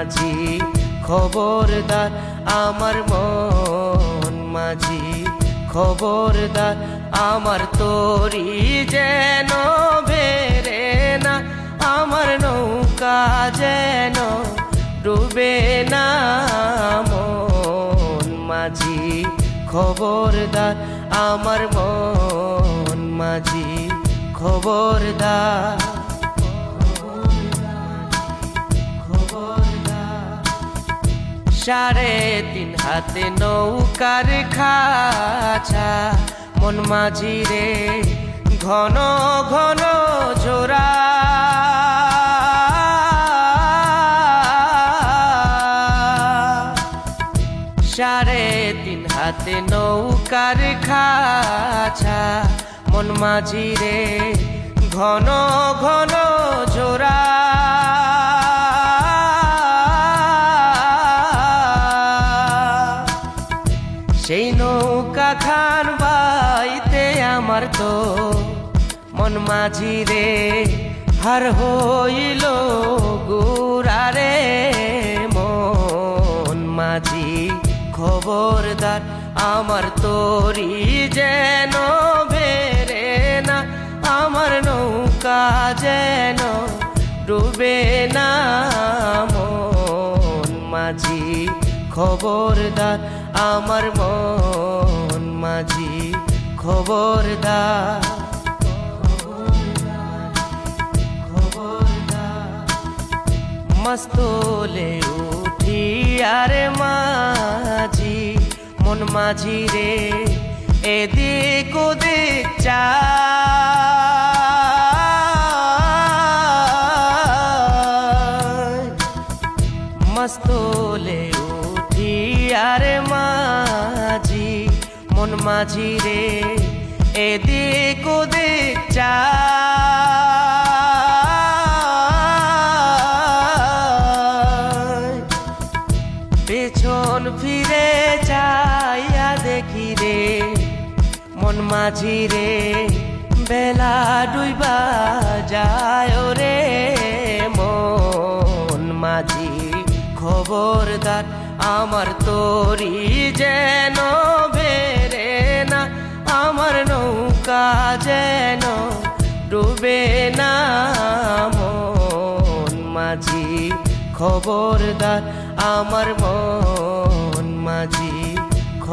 মাঝি খবরদার আমার মন মাঝি খবরদার আমার তরি যেন বেরে না আমার নৌকা যেন ডুবে না মন মাঝি খবরদার আমার মন মাঝি খবরদার সাড়ে তিন হাতে নৌকার খাঁচা মন মাঝি রে ঘন ঘন জোড়া সাড়ে তিন হাতে নৌকার খাঁচা মন মাঝি রে ঘন ঘন জোড়া সেই নৌকা খান বাইতে আমার তো মন মাঝি রে হার হইল গুরারে মন মাঝি খবরদার আমার তরি যেন বেরে না আমার নৌকা যেন ডুবে না মন মাঝি খবরদার আমার মন মাঝি খবরদার মস্তলে উঠি আরে মাঝি মন মাঝি রে এদিক ওদিক চাই মস্তলে উঠি আরে মাঝি মন মাঝি রে এদিক ওদিক চাই পেছন ফিরে চাইয়া দেখি রে মন মাঝি রে বেলা ডুইবা যায় রে মন মাঝি খবরদার আমার তরি যেন বেরে না আমার নৌকা যেন ডুবে না মন মাঝি খবরদার আমার মন